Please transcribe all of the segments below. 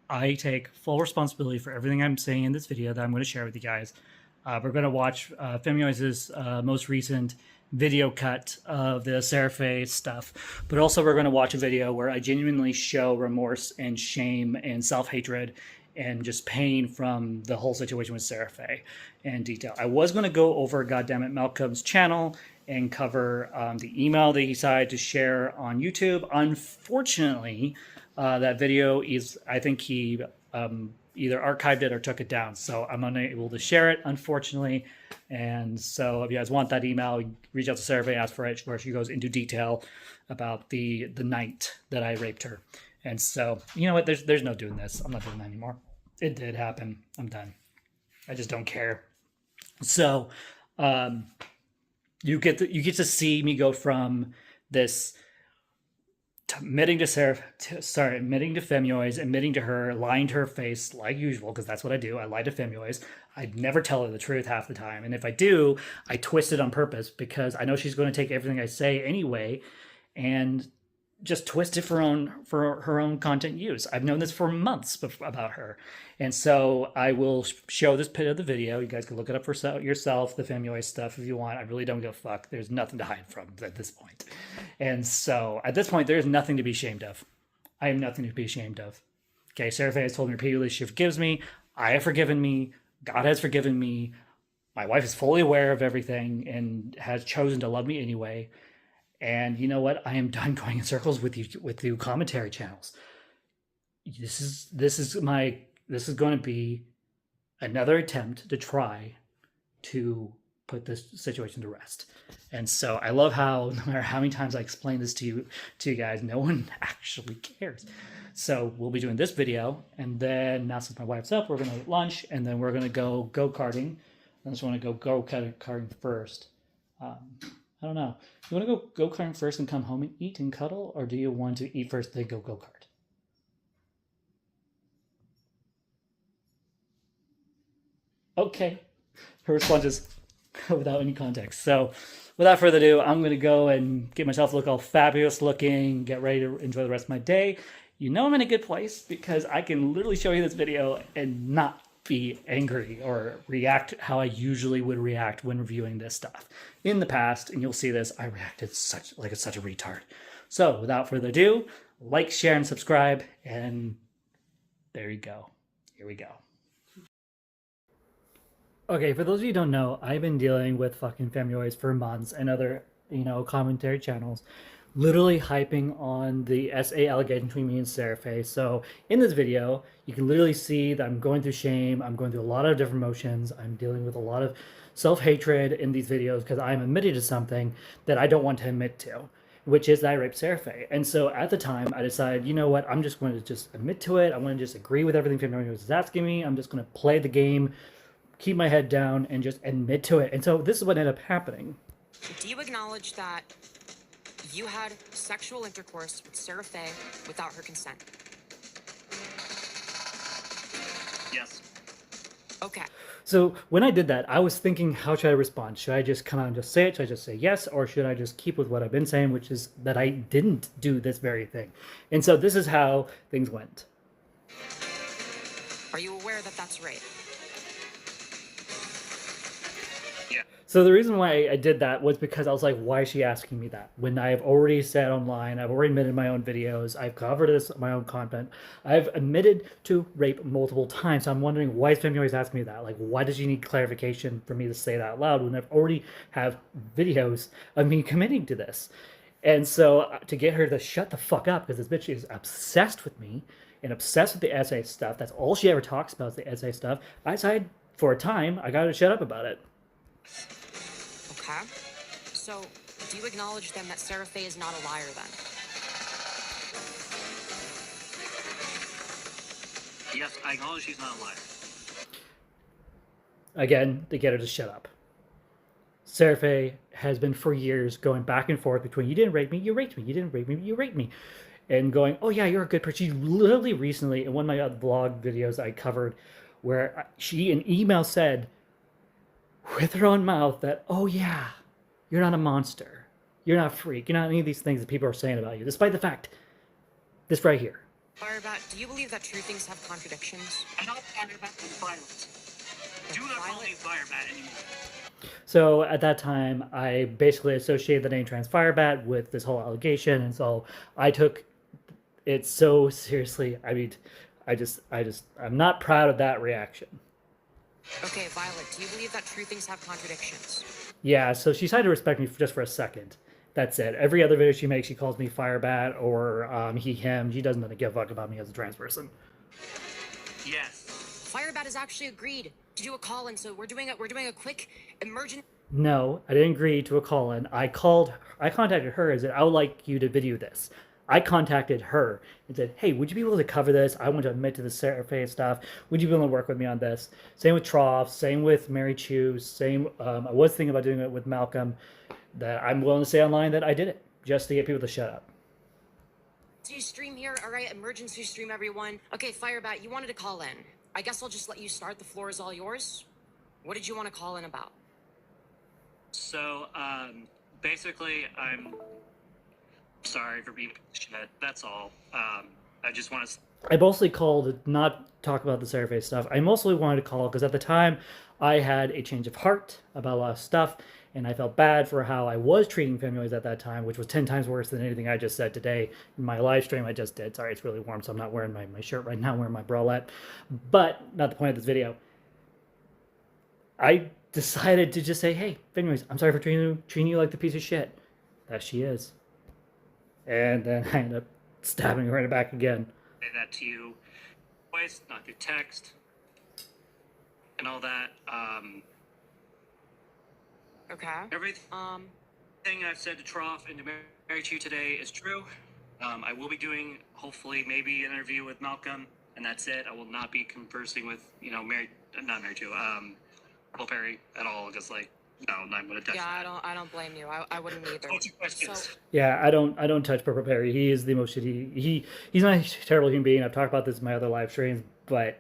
I take full responsibility for everything I'm saying in this video that I'm going to share with you guys. We're going to watch Femioise's most recent video cut of the Sarafae stuff, but also we're going to watch a video where I genuinely show remorse and shame and self-hatred and just pain from the whole situation with Sarafae in detail. I was going to go over goddammit Malcolm's channel and cover the email that he decided to share on YouTube. Unfortunately, that video is, I think he either archived it or took it down. So I'm unable to share it, unfortunately. And so if you guys want that email, reach out to Sarafae, ask for it, where she goes into detail about the night that I raped her. And so, you know what, there's no doing this. I'm not doing that anymore. It did happen. I'm done. I just don't care. So you get to see me go from this admitting to Femioise, admitting to her, lying to her face like usual, because that's what I do. I lie to Femioise. I never tell her the truth half the time. And if I do, I twist it on purpose because I know she's going to take everything I say anyway and just twist it for her own content use. I've known this for months about her. And so I will show this bit of the video. You guys can look it up for yourself, the Femioise stuff, if you want. I really don't give a fuck. There's nothing to hide from at this point. And so at this point, there's nothing to be ashamed of. I have nothing to be ashamed of. Okay, Sarafae has told me repeatedly she forgives me. I have forgiven me. God has forgiven me. My wife is fully aware of everything and has chosen to love me anyway. And you know what? I am done going in circles with you commentary channels. This is going to be another attempt to try to put this situation to rest. And so I love how no matter how many times I explain this to you guys, no one actually cares. So we'll be doing this video, and then now since my wife's up, we're gonna eat lunch, and then we're gonna go karting. I just want to go karting first. I don't know. You want to go karting first and come home and eat and cuddle, or do you want to eat first then go kart? Okay. Her response is without any context. So without further ado, I'm going to go and get myself look all fabulous looking, get ready to enjoy the rest of my day. You know I'm in a good place because I can literally show you this video and not be angry or react how I usually would react when reviewing this stuff. In the past, and you'll see this, I reacted such a retard. So without further ado, like, share, and subscribe, and there you go. Here we go. Okay, for those of you who don't know, I've been dealing with fucking Femioise for months and other, commentary channels, literally hyping on the SA allegation between me and Sarafae. So in this video, you can literally see that I'm going through shame. I'm going through a lot of different emotions. I'm dealing with a lot of self-hatred in these videos because I'm admitting to something that I don't want to admit to, which is that I raped Sarafae. And so at the time, I decided, you know what, I'm just going to just admit to it. I want to just agree with everything Femioise is asking me. I'm just going to play the game, keep my head down, and just admit to it. And so this is what ended up happening. Do you acknowledge that you had sexual intercourse with Sarafae without her consent? Yes. Okay. So when I did that, I was thinking, how should I respond? Should I just come out and just say it? Should I just say yes? Or should I just keep with what I've been saying, which is that I didn't do this very thing? And so this is how things went. Are you aware that that's rape? So the reason why I did that was because I was like, why is she asking me that? When I've already said online, I've already admitted my own videos, I've covered this, my own content, I've admitted to rape multiple times. So I'm wondering, why is Femioise asking me that? Like, why does she need clarification for me to say that out loud when I've already have videos of me committing to this? And so to get her to shut the fuck up, because this bitch is obsessed with me and obsessed with the SA stuff, that's all she ever talks about is the SA stuff, I decided for a time, I got to shut up about it. Okay. So, do you acknowledge then that Sarafae is not a liar then? Yes, I acknowledge she's not a liar. Again, to get her to shut up. Sarafae has been for years going back and forth between, you didn't rape me, you raped me, you didn't rape me, you raped me. And going, oh yeah, you're a good person. She literally recently, in one of my vlog videos I covered, where she in email said, with her own mouth, that, oh yeah, you're not a monster. You're not a freak. You're not any of these things that people are saying about you, despite the fact, this right here. FireFat, do you believe that true things have contradictions? I'm not FireFat, I'm Violet. Do not call me FireFat anymore. So at that time, I basically associated the name Transfirebat with this whole allegation, and so I took it so seriously. I mean, I'm not proud of that reaction. Okay, Violet, do you believe that true things have contradictions? Yeah, so she decided to respect me just for a second. That's it. Every other video she makes, she calls me Firebat or he, him. She doesn't give a fuck about me as a trans person. Yes. FireFat has actually agreed to do a call-in, so we're doing a quick emergent. No, I didn't agree to a call-in. I contacted her and said, I would like you to video this. I contacted her and said, hey, would you be able to cover this? I want to admit to the Sarafae stuff. Would you be able to work with me on this? Same with Trough, same with Mary Chu, same, I was thinking about doing it with Malcolm, that I'm willing to say online that I did it, just to get people to shut up. Do you stream here? All right, emergency stream, everyone. Okay, FireFat, you wanted to call in. I guess I'll just let you start. The floor is all yours. What did you want to call in about? So, basically, I'm sorry for being shit. That's all. I just want to. I mostly called to not talk about the Sarafae stuff. I mostly wanted to call because at the time I had a change of heart about a lot of stuff, and I felt bad for how I was treating feminoids at that time, which was 10 times worse than anything I just said today in my live stream I just did. Sorry, it's really warm, so I'm not wearing my shirt right now, I'm wearing my bralette. But not the point of this video. I decided to just say, hey, feminoids, I'm sorry for treating you like the piece of shit that she is. And then I ended up stabbing her in the back again. Say that to you twice, not through text, and all that. Okay. Everything I've said to Trough and to Mary Chu today is true. I will be doing, hopefully, maybe an interview with Malcolm, and that's it. I will not be conversing with, not Mary Chu, Will Perry at all, because, like, no, I'm gonna touch that. I don't blame you. I wouldn't either. What's your questions? So, Yeah, I don't touch Purple Perry. He is the most shitty. He's not a terrible human being. I've talked about this in my other live streams, but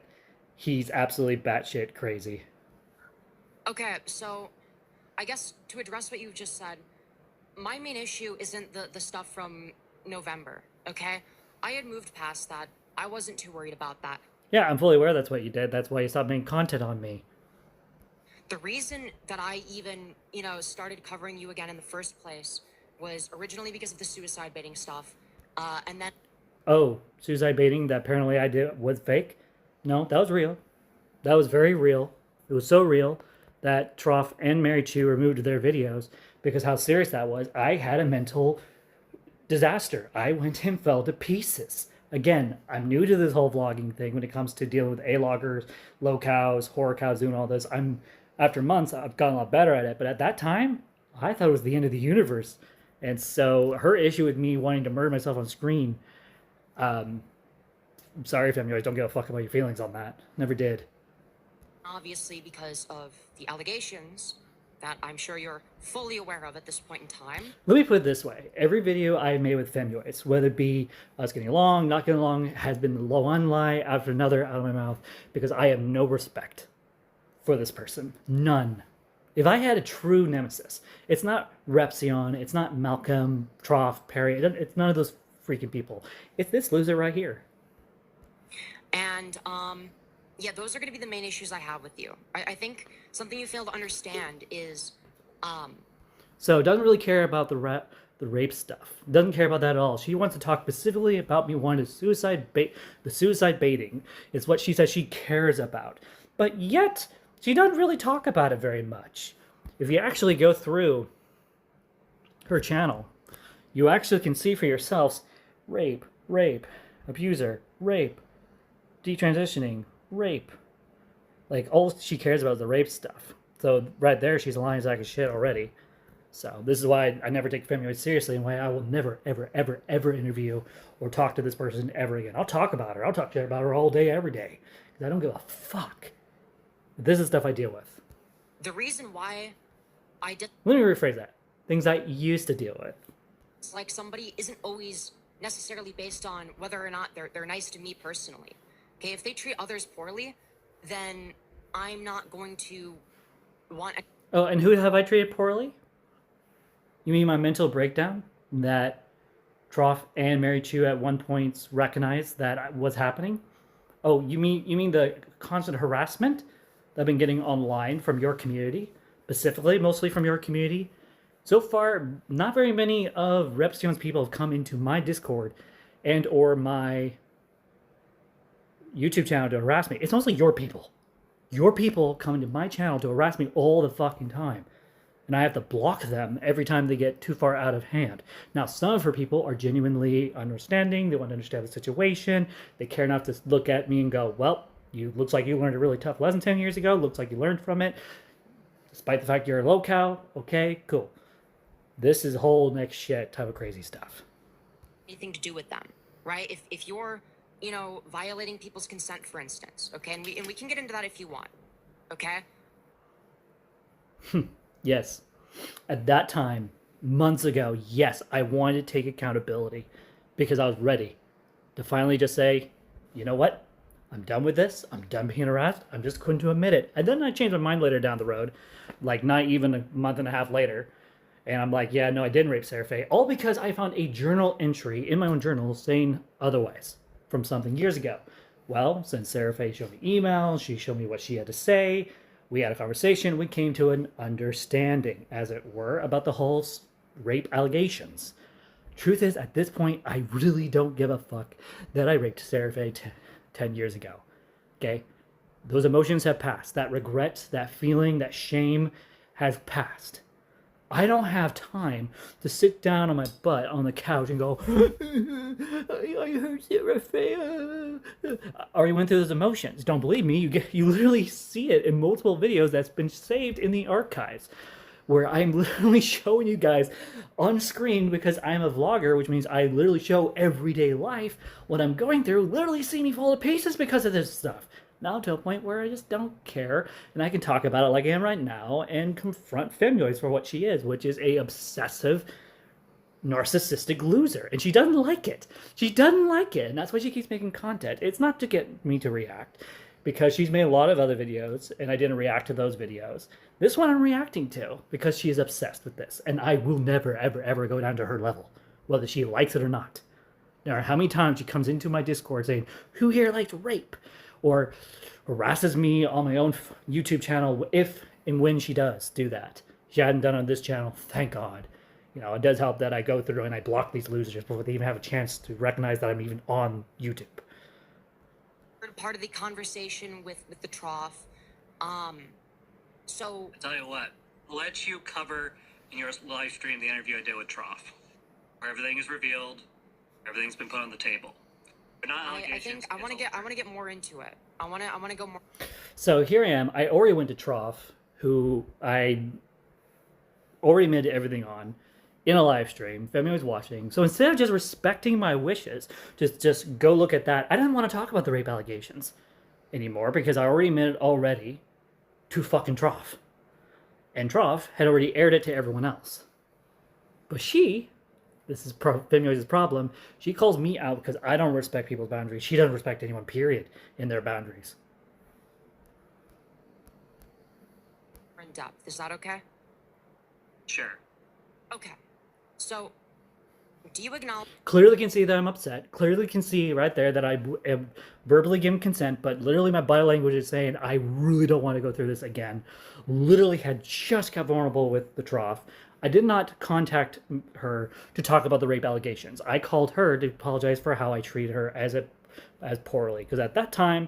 he's absolutely batshit crazy. okay, so I guess to address what you've just said, my main issue isn't the stuff from November, okay? I had moved past that. I wasn't too worried about that. Yeah, I'm fully aware that's what you did. That's why you stopped making content on me. The reason that I even, started covering you again in the first place was originally because of the suicide baiting stuff. And then... Oh, suicide baiting that apparently I did was fake? No, that was real. That was very real. It was so real that Trough and Mary Chu removed their videos because how serious that was. I had a mental disaster. I went and fell to pieces. Again, I'm new to this whole vlogging thing when it comes to dealing with A-loggers, low cows, horror cows, doing all this. After months, I've gotten a lot better at it. But at that time, I thought it was the end of the universe. And so her issue with me wanting to murder myself on screen, I'm sorry if you guys don't give a fuck about your feelings on that. Never did. Obviously because of the allegations that I'm sure you're fully aware of at this point in time. Let me put it this way. Every video I made with femioids, whether it be us getting along, not getting along, has been one lie after another out of my mouth because I have no respect for this person. None. If I had a true nemesis, it's not Repsion, it's not Malcolm, Trough, Perry, it's none of those freaking people. It's this loser right here. And, yeah, those are going to be the main issues I have with you. I think something you fail to understand is, So doesn't really care about the rape stuff. Doesn't care about that at all. She wants to talk specifically about me wanting to the suicide baiting. It's what she says she cares about. But yet, she doesn't really talk about it very much. If you actually go through her channel, you actually can see for yourselves rape, abuser, rape, detransitioning, rape. Like, all she cares about is the rape stuff. So right there, she's a lying sack of shit already. So this is why I never take feminoids seriously and why I will never, ever interview or talk to this person ever again. I'll talk about her. I'll talk to her about her all day, every day. Because I don't give a fuck. This is stuff I deal with. the reason why I did... Let me rephrase that. Things I used to deal with. It's like somebody isn't always necessarily based on whether or not they're nice to me personally. Okay, if they treat others poorly, then I'm not going to want... Oh, and who have I treated poorly? You mean my mental breakdown? That Trough and Mary Chu at one point recognized that was happening. Oh, you mean the constant harassment that I've been getting online from your community, specifically, mostly from your community? So far, not very many of Repstion's people have come into my Discord and or my YouTube channel to harass me. It's mostly your people. Your people come into my channel to harass me all the fucking time. And I have to block them every time they get too far out of hand. Now, some of her people are genuinely understanding. They want to understand the situation. They care enough to look at me and go, well, you looks like you learned a really tough lesson 10 years ago. Looks like you learned from it. Despite the fact you're a locale. Okay, cool. This is whole next shit type of crazy stuff. Anything to do with them, right? If you're, violating people's consent, for instance, okay, and we can get into that if you want, okay? Yes. At that time, months ago, yes, I wanted to take accountability because I was ready to finally just say, you know what? I'm done with this. I'm done being harassed. I'm just going to admit it. And then I changed my mind later down the road, like not even a month and a half later. And I'm like, yeah, no, I didn't rape Sarafae. All because I found a journal entry in my own journal saying otherwise from something years ago. Well, since Sarafae showed me emails, she showed me what she had to say. We had a conversation. We came to an understanding, as it were, about the whole rape allegations. Truth is, at this point, I really don't give a fuck that I raped Sarafae 10 years ago. Okay? Those emotions have passed. That regret, that feeling, that shame has passed. I don't have time to sit down on my butt on the couch and go, I hurt Sarafae. I already went through those emotions. Don't believe me? You literally see it in multiple videos that's been saved in the archives, where I'm literally showing you guys on screen because I'm a vlogger, which means I literally show everyday life, what I'm going through. Literally see me fall to pieces because of this stuff. Now to a point where I just don't care, and I can talk about it like I am right now and confront Femnoise for what she is, which is a obsessive, narcissistic loser. And she doesn't like it. She doesn't like it, and that's why she keeps making content. It's not to get me to react, because she's made a lot of other videos, and I didn't react to those videos. This one I'm reacting to, because she is obsessed with this, and I will never, ever, ever go down to her level, whether she likes it or not. No matter how many times she comes into my Discord saying, who here likes rape? Or harasses me on my own YouTube channel if and when she does do that. She hadn't done it on this channel, thank God. It does help that I go through and I block these losers before they even have a chance to recognize that I'm even on YouTube. Part of the conversation with the trough. So I tell you what, I'll let you cover in your live stream the interview I did with Trough, where everything is revealed, everything's been put on the table. I think I want to get more into it. I want to go more. So here I am. I already went to Trough, who I already made everything on in a live stream. Femi was watching. So instead of just respecting my wishes, just go look at that. I didn't want to talk about the rape allegations anymore because I already admitted already to fucking Trough. And Trough had already aired it to everyone else. But this is Femnoise's problem, she calls me out because I don't respect people's boundaries. She doesn't respect anyone, period, in their boundaries. In depth. Is that okay? Sure. Okay. So, do you acknowledge? Clearly can see that I'm upset. Clearly can see right there that I am verbally given consent, but literally my body language is saying I really don't want to go through this again. Literally had just got vulnerable with the Trough. I did not contact her to talk about the rape allegations. I called her to apologize for how I treated her as poorly. Because at that time,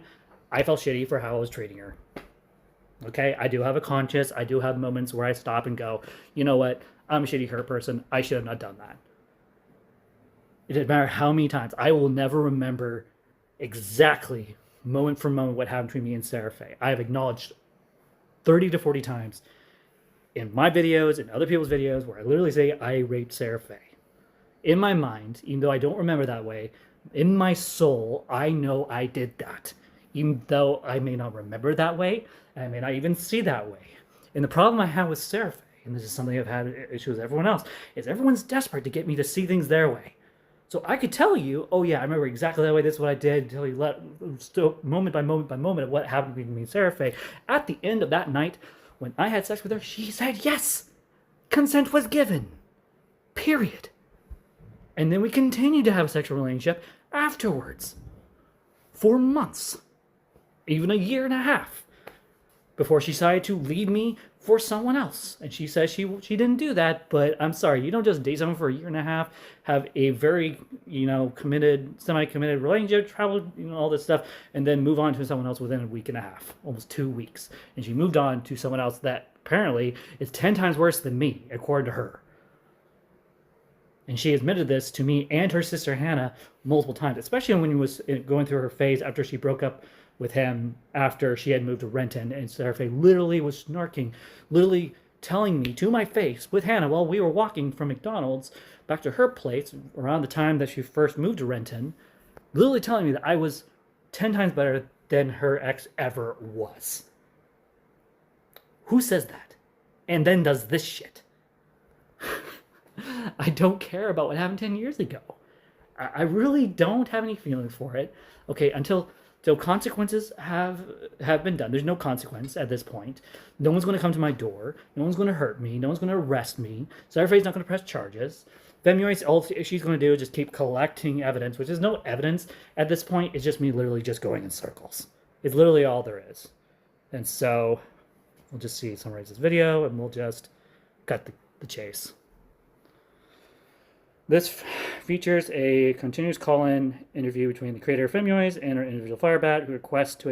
I felt shitty for how I was treating her. Okay? I do have a conscience. I do have moments where I stop and go, you know what? I'm a shitty hurt person. I should have not done that. It didn't matter how many times. I will never remember exactly, moment for moment, what happened between me and Sarafae. I have acknowledged 30 to 40 times in my videos and other people's videos where I literally say I raped Sarafae. In my mind, even though I don't remember that way, in my soul, I know I did that. Even though I may not remember that way, and I may not even see that way. And the problem I have with Sarafae, and this is something I've had issues with everyone else, is everyone's desperate to get me to see things their way. So I could tell you, oh yeah, I remember exactly that way, this is what I did, tell you moment by moment by moment of what happened between me and Sarafae. At the end of that night, when I had sex with her, she said yes. Consent was given. Period. And then we continued to have a sexual relationship afterwards for months, even a year and a half, before she decided to leave me for someone else. And she says she didn't do that, but I'm sorry, you don't just date someone for a year and a half, have a very, committed, semi-committed relationship, travel, all this stuff, and then move on to someone else within a week and a half, almost 2 weeks. And she moved on to someone else that apparently is 10 times worse than me, according to her. And she admitted this to me and her sister Hannah multiple times, especially when she was going through her phase after she broke up with him after she had moved to Renton. And Sarafae literally was snarking, literally telling me to my face with Hannah while we were walking from McDonald's back to her place around the time that she first moved to Renton, literally telling me that I was 10 times better than her ex ever was. Who says that? And then does this shit? I don't care about what happened 10 years ago. I really don't have any feelings for it. Okay, until consequences have been done. There's no consequence at this point. No one's going to come to my door. No one's going to hurt me. No one's going to arrest me. Sarafae's not going to press charges. Femioi's, all she's going to do is just keep collecting evidence, which is no evidence at this point. It's just me literally just going in circles. It's literally all there is. And so we'll just summarize this video, and we'll just cut the chase. This features a continuous call-in interview between the creator of Femioids and our individual FireFat, who requests to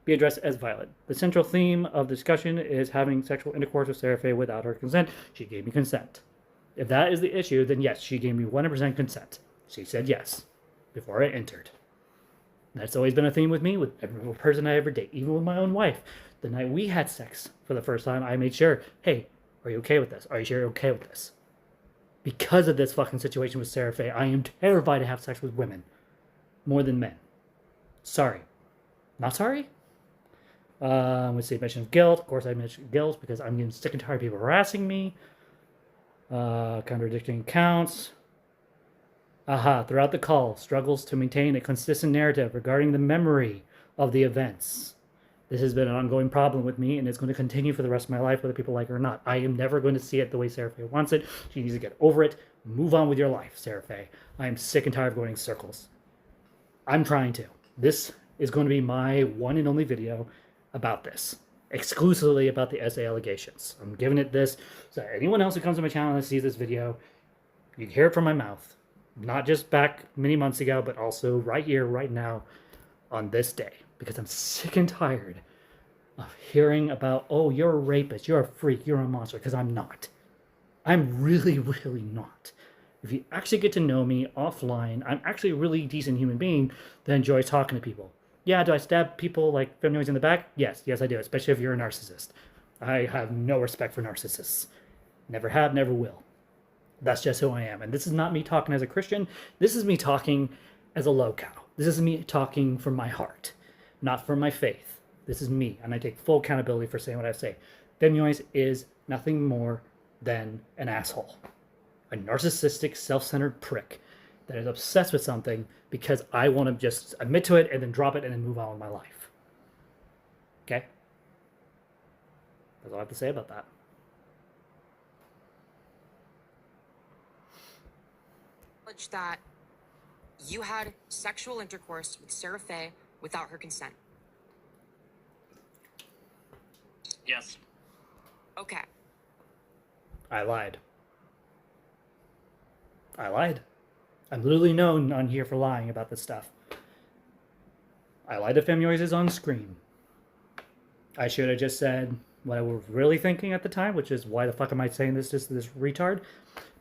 be addressed as violent. The central theme of the discussion is having sexual intercourse with Sarafae without her consent. She gave me consent. If that is the issue, then yes, she gave me 100% consent. She said yes before I entered. That's always been a theme with me, with every person I ever date, even with my own wife. The night we had sex for the first time, I made sure, hey, are you okay with this? Are you sure you're okay with this? Because of this fucking situation with Sarafae, I am terrified to have sex with women more than men. Sorry. Not sorry? Let's see, mention of guilt. Of course, I mentioned guilt because I'm getting sick and tired of people harassing me. Contradicting accounts. Throughout the call, struggles to maintain a consistent narrative regarding the memory of the events. This has been an ongoing problem with me, and it's going to continue for the rest of my life, whether people like it or not. I am never going to see it the way Sarafae wants it. She needs to get over it. Move on with your life, Sarafae. I am sick and tired of going in circles. I'm trying to. This is going to be my one and only video about this. Exclusively about the SA allegations. I'm giving it this so anyone else who comes to my channel and sees this video, you can hear it from my mouth. Not just back many months ago, but also right here, right now, on this day. Because I'm sick and tired of hearing about, oh, you're a rapist, you're a freak, you're a monster, because I'm not. I'm really, really not. If you actually get to know me offline, I'm actually a really decent human being that enjoys talking to people. Yeah, do I stab people like Femioids in the back? Yes, I do, especially if you're a narcissist. I have no respect for narcissists. Never have, never will. That's just who I am. And this is not me talking as a Christian. This is me talking as a low cow. This is me talking from my heart, not from my faith. This is me, and I take full accountability for saying what I say. Femioids is nothing more than an asshole. A narcissistic, self-centered prick that is obsessed with something because I want to just admit to it and then drop it and then move on with my life. Okay? That's all I have to say about that. That you had sexual intercourse with Sarafae without her consent. Yes. Okay. I lied. I'm literally known on here for lying about this stuff. I lied to Femioids is on screen. I should have just said what I was really thinking at the time, which is, why the fuck am I saying this to this retard?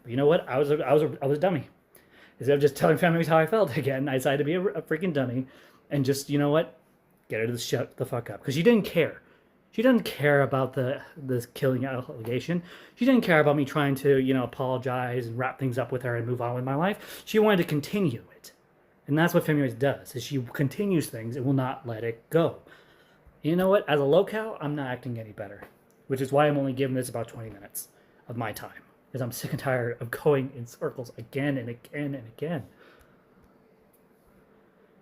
But you know what? I was a dummy. Instead of just telling Femioids how I felt again, I decided to be a freaking dummy and just, you know what? Get her to shut the fuck up. Because she didn't care. She didn't care about this killing allegation. She didn't care about me trying to, apologize and wrap things up with her and move on with my life. She wanted to continue it. And that's what Femioids does, is she continues things and will not let it go. You know what? As a locale, I'm not acting any better. Which is why I'm only giving this about 20 minutes of my time. Because I'm sick and tired of going in circles again and again and again.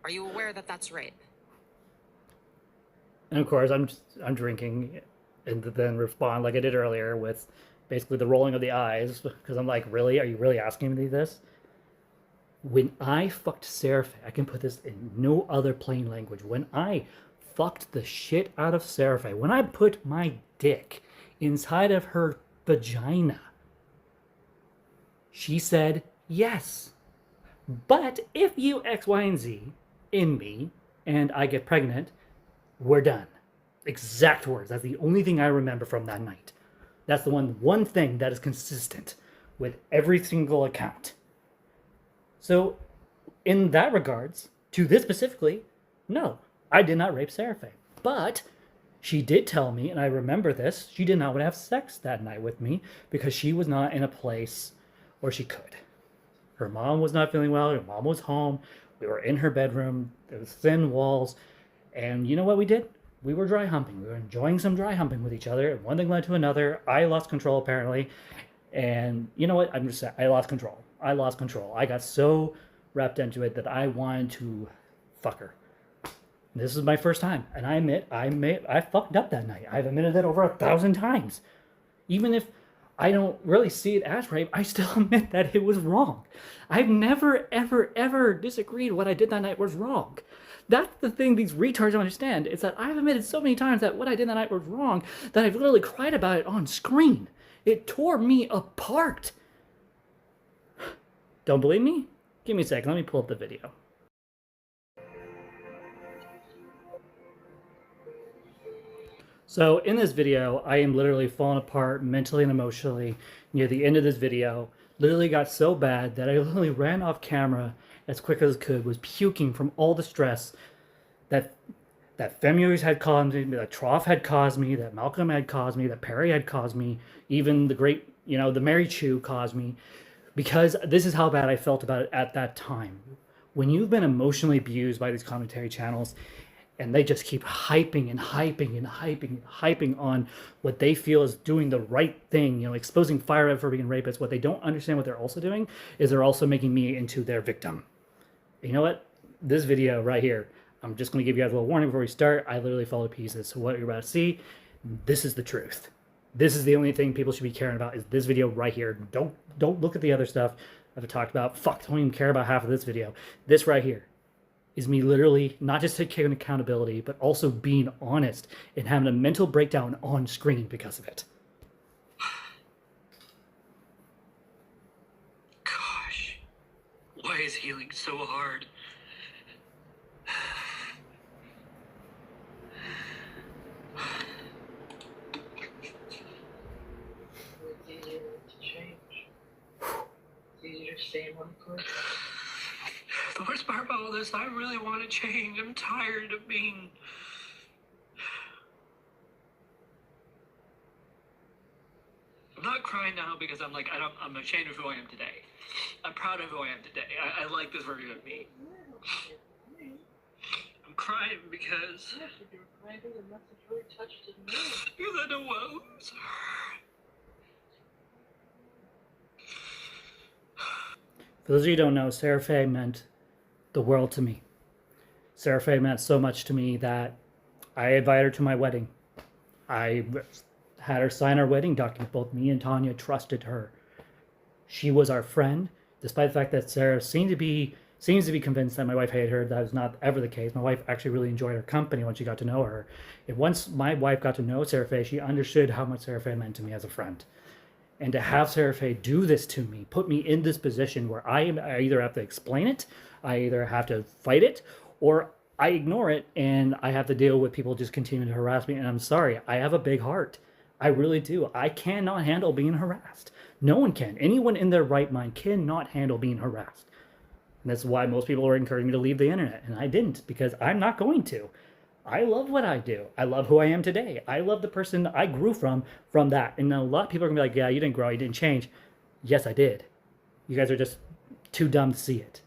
Are you aware that that's rape? And of course, I'm drinking, and then respond like I did earlier with basically the rolling of the eyes, because I'm like, really? Are you really asking me this? When I fucked Sarafae, I can put this in no other plain language. When I fucked the shit out of Sarafae, when I put my dick inside of her vagina, she said yes. But if you X, Y, and Z in me and I get pregnant, we're done. Exact words. That's the only thing I remember from that night. That's the one thing that is consistent with every single account. So, in that regards, to this specifically, no, I did not rape Sarafae. But she did tell me, and I remember this, she did not want to have sex that night with me because she was not in a place where she could. Her mom was not feeling well. Her mom was home. We were in her bedroom. There was thin walls. And you know what we did? We were dry humping. We were enjoying some dry humping with each other. And one thing led to another. I lost control, apparently. And you know what? I'm just saying, I lost control. I lost control. I got so wrapped into it that I wanted to fuck her. This is my first time. And I admit, I fucked up that night. I've admitted that over 1,000 times. Even if I don't really see it as rape, I still admit that it was wrong. I've never, ever, ever disagreed what I did that night was wrong. That's the thing these retards don't understand. It's that I've admitted so many times that what I did that night was wrong that I've literally cried about it on screen. It tore me apart. Don't believe me? Give me a second. Let me pull up the video. So in this video, I am literally falling apart mentally and emotionally near the end of this video. Literally got so bad that I literally ran off camera as quick as I could, was puking from all the stress that Femures had caused me, that Trough had caused me, that Malcolm had caused me, that Perry had caused me, even the great, the Mary Chew caused me, because this is how bad I felt about it at that time. When you've been emotionally abused by these commentary channels, and they just keep hyping and hyping and hyping and hyping on what they feel is doing the right thing, exposing FireFat for being rapists. What they don't understand what they're also doing is they're also making me into their victim. You know what? This video right here, I'm just going to give you guys a little warning before we start. I literally fall to pieces. So what you're about to see, this is the truth. This is the only thing people should be caring about is this video right here. Don't look at the other stuff I've talked about. Fuck, don't even care about half of this video. This right here is me literally not just taking accountability, but also being honest and having a mental breakdown on screen because of it. Gosh, why is healing so hard? It's easier to change. It's easier to stay in one place. The worst part about all this, I really want to change. I'm tired of being... I'm not crying now because I'm ashamed of who I am today. I'm proud of who I am today. I like this version of me. I'm crying because... Yes, if you were crying, the message really touched me. Because I know what was hurt. For those of you who don't know, Sarafae meant the world to me. Sarafae meant so much to me that I invited her to my wedding. I had her sign our wedding document. Both me and Tanya trusted her. She was our friend, despite the fact that Sarah seems to be convinced that my wife hated her. That was not ever the case. My wife actually really enjoyed her company once she got to know her. And once my wife got to know Sarafae, she understood how much Sarafae meant to me as a friend. And to have Sarafae do this to me, put me in this position where I either have to explain it, I either have to fight it, or I ignore it and I have to deal with people just continuing to harass me. And I'm sorry, I have a big heart. I really do. I cannot handle being harassed. No one can. Anyone in their right mind cannot handle being harassed. And that's why most people are encouraging me to leave the internet. And I didn't, because I'm not going to. I love what I do. I love who I am today. I love the person I grew from that. And a lot of people are going to be like, yeah, you didn't grow, you didn't change. Yes, I did. You guys are just too dumb to see it.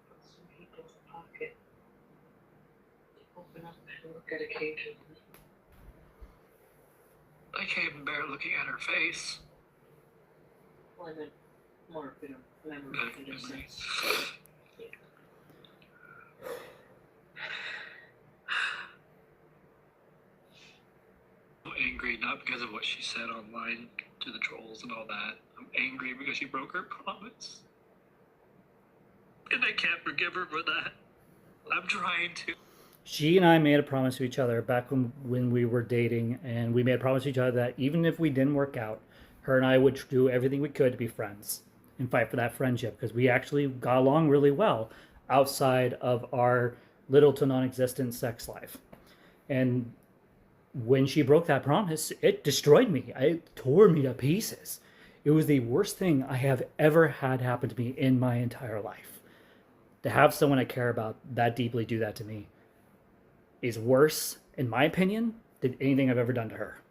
Put some people's pocket. Open up and look at occasionally. I can't even bear looking at her face. Well, I meant more, memory conditions. angry not because of what she said online to the trolls and all that. I'm angry because she broke her promise. And I can't forgive her for that. I'm trying to. She and I made a promise to each other back when we were dating, and we made a promise to each other that even if we didn't work out, her and I would do everything we could to be friends and fight for that friendship, because we actually got along really well outside of our little to non-existent sex life. And when she broke that promise, it destroyed me. It tore me to pieces. It was the worst thing I have ever had happen to me in my entire life. To have someone I care about that deeply do that to me is worse, in my opinion, than anything I've ever done to her.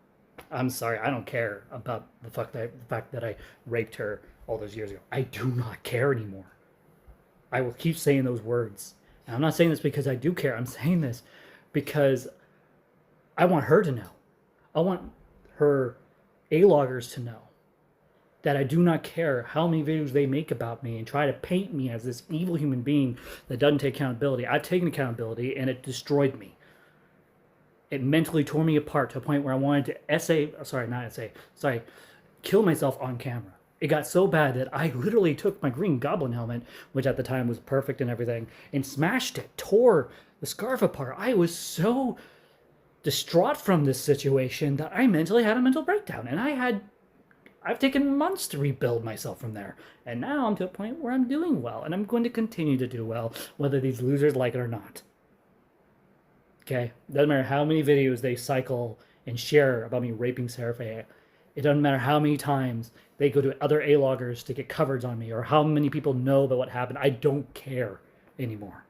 I'm sorry, I don't care about the fact that I raped her all those years ago. I do not care anymore. I will keep saying those words. And I'm not saying this because I do care. I'm saying this because I want her to know. I want her A-loggers to know that I do not care how many videos they make about me and try to paint me as this evil human being that doesn't take accountability. I've taken accountability, and it destroyed me. It mentally tore me apart to a point where I wanted to kill myself on camera. It got so bad that I literally took my Green Goblin helmet, which at the time was perfect and everything, and smashed it, tore the scarf apart. I was so distraught from this situation that I mentally had a mental breakdown, and I've taken months to rebuild myself from there. And now I'm to a point where I'm doing well, and I'm going to continue to do well, whether these losers like it or not. Okay? Doesn't matter how many videos they cycle and share about me raping Sarafae. It doesn't matter how many times they go to other A-loggers to get coverage on me, or how many people know about what happened. I don't care anymore.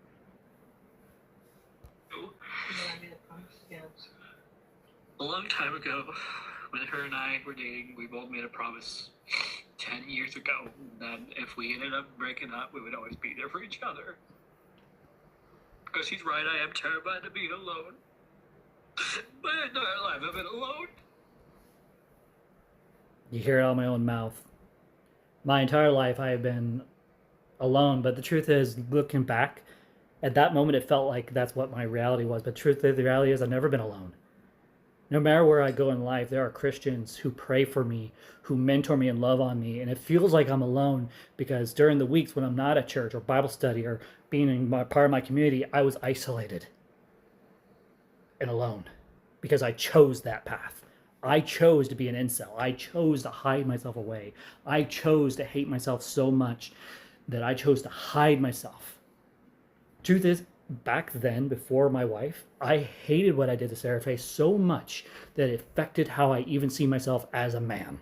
A long time ago, when her and I were dating, we both made a promise 10 years ago that if we ended up breaking up, we would always be there for each other. Because she's right, I am terrified of being alone. My entire life I've been alone. You hear it out of my own mouth. My entire life I have been alone, but the truth is, looking back, at that moment it felt like that's what my reality was. But the reality is I've never been alone. No matter where I go in life, there are Christians who pray for me, who mentor me and love on me. And it feels like I'm alone because during the weeks when I'm not at church or Bible study or being in part of my community, I was isolated and alone because I chose that path. I chose to be an incel. I chose to hide myself away. I chose to hate myself so much that I chose to hide myself. Truth is, back then, before my wife, I hated what I did to Sarafae so much that it affected how I even see myself as a man.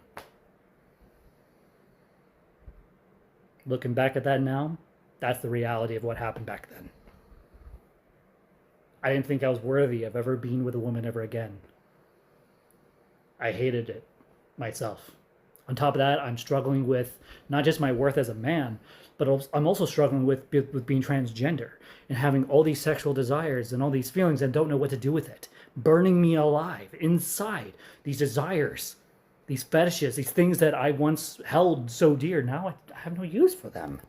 Looking back at that now, that's the reality of what happened back then. I didn't think I was worthy of ever being with a woman ever again. I hated it myself. On top of that, I'm struggling with not just my worth as a man, but I'm also struggling with being transgender and having all these sexual desires and all these feelings and don't know what to do with it. Burning me alive inside. These desires, these fetishes, these things that I once held so dear, now I have no use for them.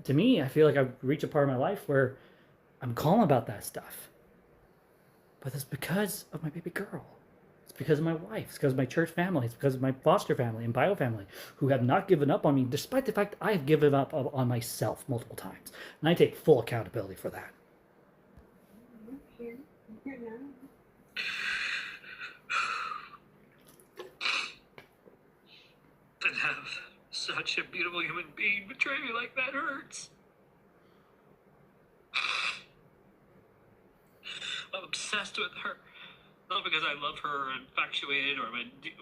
To me, I feel like I've reached a part of my life where I'm calm about that stuff. But it's because of my baby girl. It's because of my wife. It's because of my church family. It's because of my foster family and bio family who have not given up on me, despite the fact I have given up on myself multiple times. And I take full accountability for that. To have such a beautiful human being betray me like that hurts. I'm obsessed with her. Not because I love her or infatuated or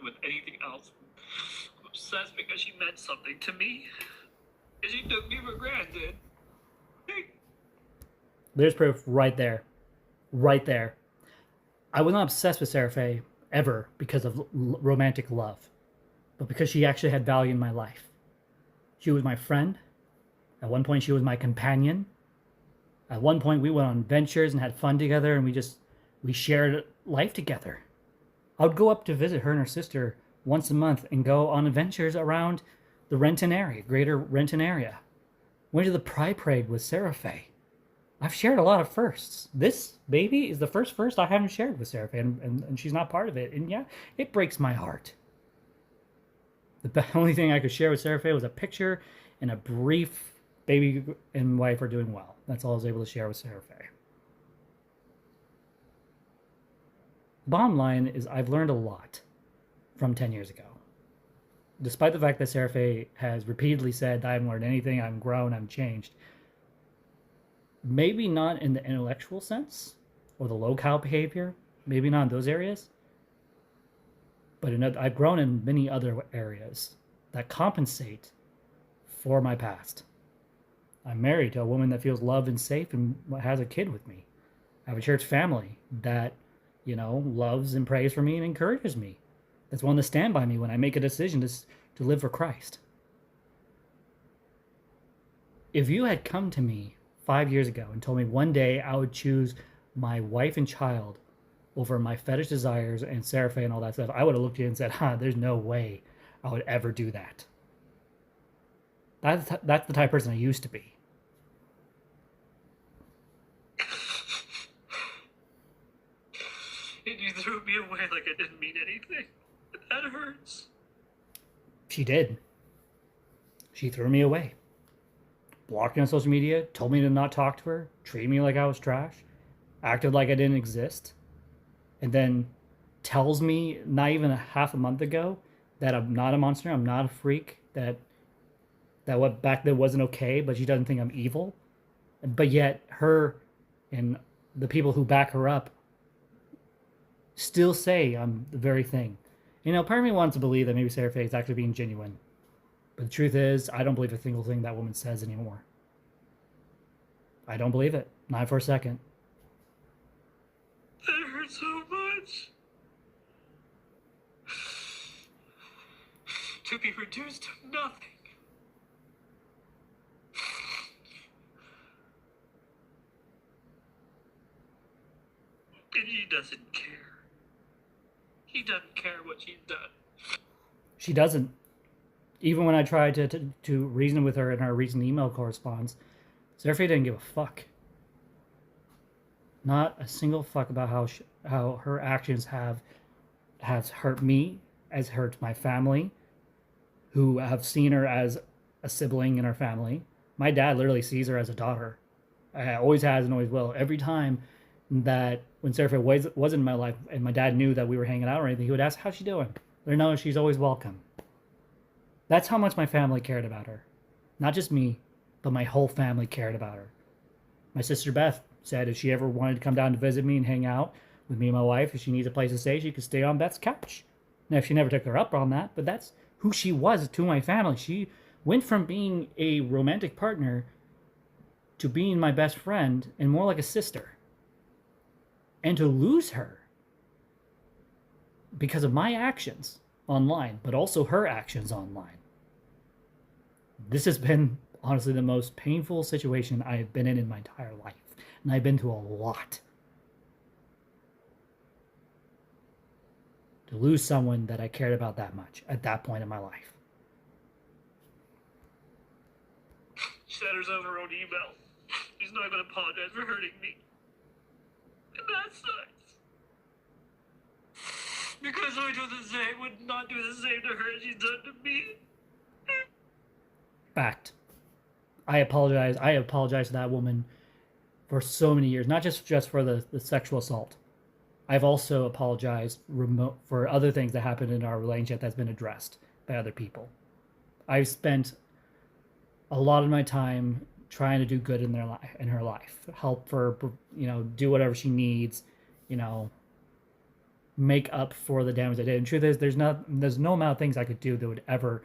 with anything else. I'm obsessed because she meant something to me. And she took me for granted. There's proof right there. Right there. I was not obsessed with Sarafae ever because of romantic love, but because she actually had value in my life. She was my friend. At one point, she was my companion. At one point, we went on adventures and had fun together, and we shared life together. I would go up to visit her and her sister once a month and go on adventures around the Renton area, greater Renton area. Went to the Pride Parade with Sarafae. I've shared a lot of firsts. This baby is the first I haven't shared with Sarafae, and she's not part of it. And yeah, it breaks my heart. The only thing I could share with Sarafae was a picture and a brief baby and wife are doing well. That's all I was able to share with Sarafae. Bottom line is I've learned a lot from 10 years ago. Despite the fact that Sarafae has repeatedly said, I haven't learned anything, I'm grown, I'm changed. Maybe not in the intellectual sense or the low-cow behavior, maybe not in those areas, but I've grown in many other areas that compensate for my past. I'm married to a woman that feels loved and safe and has a kid with me. I have a church family that, loves and prays for me and encourages me. That's willing to stand by me when I make a decision to live for Christ. If you had come to me 5 years ago and told me one day I would choose my wife and child over my fetish desires and Sarafae and all that stuff, I would have looked at you and said, there's no way I would ever do that. That's the type of person I used to be. And you threw me away like I didn't mean anything. That hurts. She did. She threw me away. Blocked me on social media, told me to not talk to her, treated me like I was trash, acted like I didn't exist, and then tells me not even a half a month ago that I'm not a monster, I'm not a freak, that what back then wasn't okay, but she doesn't think I'm evil. But yet her and the people who back her up still say I'm the very thing. Part of me wants to believe that maybe Sarafae is actually being genuine. But the truth is, I don't believe a single thing that woman says anymore. I don't believe it. Not for a second. That hurts so much. To be reduced to nothing. And he doesn't care. He doesn't care what she's done. She doesn't. Even when I tried to reason with her in our recent email correspondence, Sarafae didn't give a fuck. Not a single fuck about how her actions has hurt me, has hurt my family, who have seen her as a sibling in our family. My dad literally sees her as a daughter. Always has and always will. Every time that when Sarafae wasn't in my life and my dad knew that we were hanging out or anything, he would ask, how's she doing? Let her know she's always welcome. That's how much my family cared about her. Not just me, but my whole family cared about her. My sister Beth said if she ever wanted to come down to visit me and hang out with me and my wife, if she needs a place to stay, she could stay on Beth's couch. Now, she never took her up on that, but that's who she was to my family. She went from being a romantic partner to being my best friend and more like a sister. And to lose her because of my actions online, but also her actions online. This has been, honestly, the most painful situation I have been in my entire life. And I've been through a lot. To lose someone that I cared about that much at that point in my life. She said herself in her own email. She's not going to apologize for hurting me. And that sucks. Because I would not do the same to her as she's done to me. Fact. I apologize. I apologize to that woman for so many years, not just for the sexual assault. I've also apologized for other things that happened in our relationship that's been addressed by other people. I've spent a lot of my time trying to do good in her life, help her, do whatever she needs, make up for the damage I did. And the truth is, there's no amount of things I could do that would ever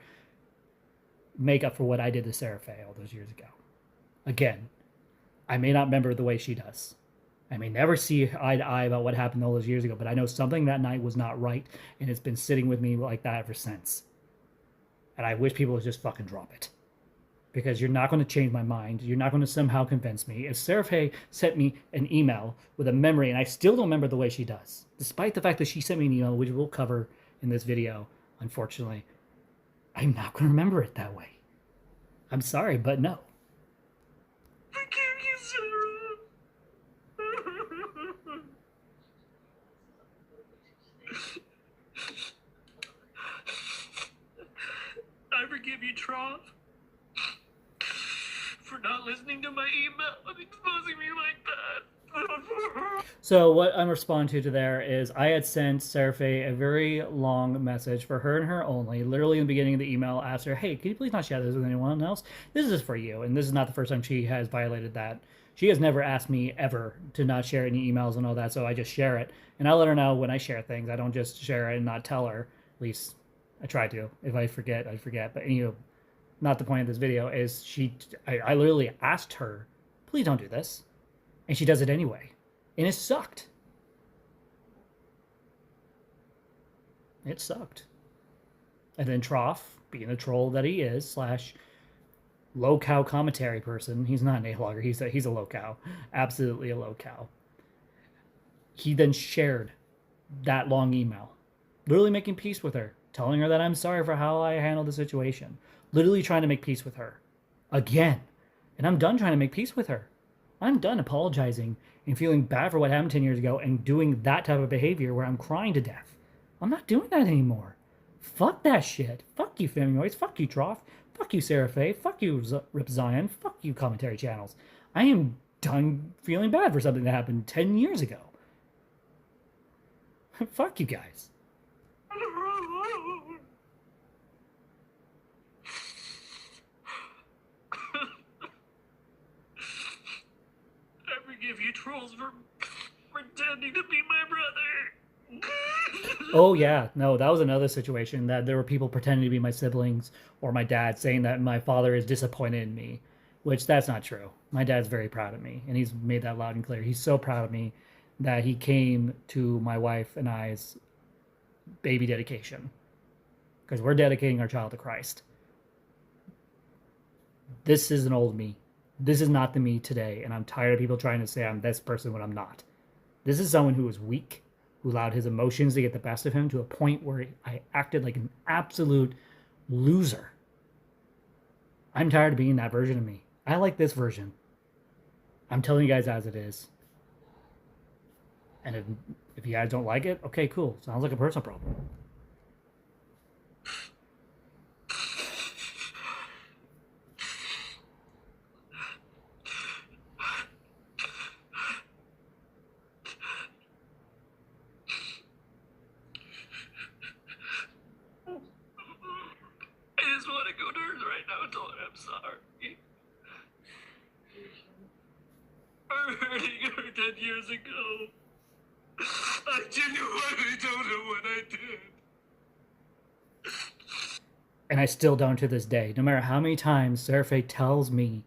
make up for what I did to Sarafae all those years ago. Again, I may not remember the way she does. I may never see eye to eye about what happened all those years ago, but I know something that night was not right, and it's been sitting with me like that ever since. And I wish people would just fucking drop it. Because you're not going to change my mind. You're not going to somehow convince me. If Sarafae sent me an email with a memory, and I still don't remember the way she does, despite the fact that she sent me an email, which we'll cover in this video, unfortunately, I'm not going to remember it that way. I'm sorry, but no. I can't get Sarah. forgive you, Trough, for not listening to my email and exposing me like that. So what I'm responding to there is I had sent Sarafae a very long message for her and her only. Literally in the beginning of the email, asked her, "Hey, can you please not share this with anyone else? This is for you." And this is not the first time she has violated that. She has never asked me ever to not share any emails and all that, so I just share it. And I let her know when I share things. I don't just share it and not tell her. At least I try to. If I forget, I forget. But not the point of this video is I literally asked her, "Please don't do this." And she does it anyway. And it sucked. It sucked. And then Trough, being the troll that he is, slash low cow commentary person, he's not an A-logger, he's a low cow. Absolutely a low cow. He then shared that long email, literally making peace with her, telling her that I'm sorry for how I handled the situation, literally trying to make peace with her. Again. And I'm done trying to make peace with her. I'm done apologizing and feeling bad for what happened 10 years ago and doing that type of behavior where I'm crying to death. I'm not doing that anymore. Fuck that shit. Fuck you, Feminoids. Fuck you, Trough. Fuck you, Sarafae. Fuck you, Rip Zion. Fuck you, commentary channels. I am done feeling bad for something that happened 10 years ago. Fuck you guys. Forgive you trolls for pretending to be my brother. Oh yeah, no, that was another situation that there were people pretending to be my siblings or my dad, saying that my father is disappointed in me, which that's not true. My dad's very proud of me, and he's made that loud and clear. He's so proud of me that he came to my wife and I's baby dedication, because we're dedicating our child to Christ. This is an old me. This is not the me today, and I'm tired of people trying to say I'm this person when I'm not. This is someone who was weak, who allowed his emotions to get the best of him to a point where I acted like an absolute loser. I'm tired of being that version of me. I like this version. I'm telling you guys as it is. And if you guys don't like it, okay, cool. Sounds like a personal problem. I just want to go to her right now and tell her I'm sorry. For hurting her 10 years ago. I genuinely don't know what I did. And I still don't to this day. No matter how many times Sarafae tells me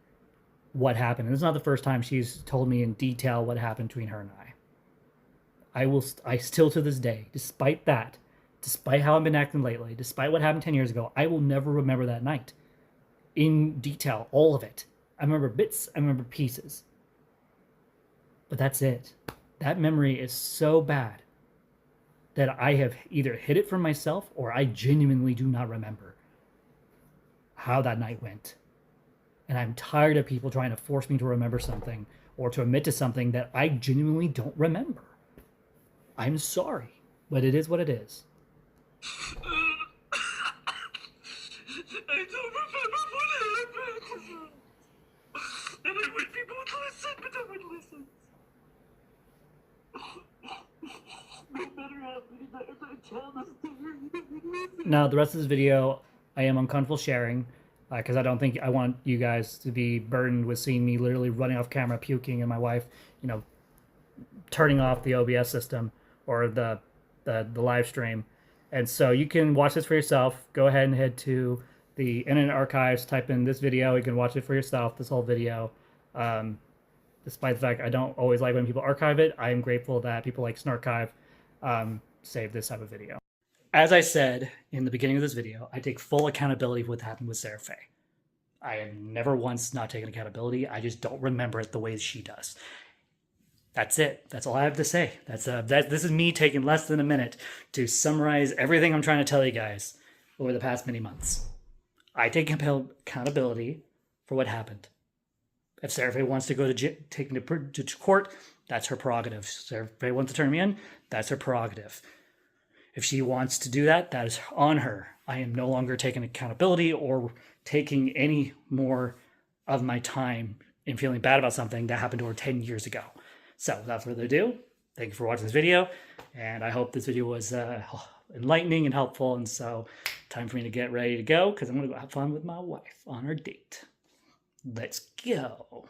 what happened. And it's not the first time she's told me in detail what happened between her and I still to this day, despite that, despite how I've been acting lately, despite what happened 10 years ago, I will never remember that night in detail, all of it. I remember bits, I remember pieces. But that's it. That memory is so bad that I have either hid it from myself or I genuinely do not remember how that night went. And I'm tired of people trying to force me to remember something or to admit to something that I genuinely don't remember. I'm sorry, but it is what it is. I don't remember what happened. And I wish people would listen, but no one listens. No matter how many times I tell the story, no one listens. Now, the rest of this video, I am uncomfortable sharing because I don't think I want you guys to be burdened with seeing me literally running off camera, puking, and my wife, turning off the OBS system or the live stream. And so you can watch this for yourself. Go ahead and head to the Internet Archives, type in this video. You can watch it for yourself, this whole video. Despite the fact I don't always like when people archive it, I am grateful that people like Snarchive save this type of video. As I said in the beginning of this video, I take full accountability for what happened with Sarafae. I have never once not taken accountability. I just don't remember it the way she does. That's it. That's all I have to say. This is me taking less than a minute to summarize everything I'm trying to tell you guys over the past many months. I take accountability for what happened. If Sarafae wants to go take me to court, that's her prerogative. If Sarafae wants to turn me in, that's her prerogative. If she wants to do that, that is on her. I am no longer taking accountability or taking any more of my time in feeling bad about something that happened to her 10 years ago. So without further ado, thank you for watching this video, and I hope this video was enlightening and helpful. And so time for me to get ready to go because I'm going to go have fun with my wife on our date. Let's go.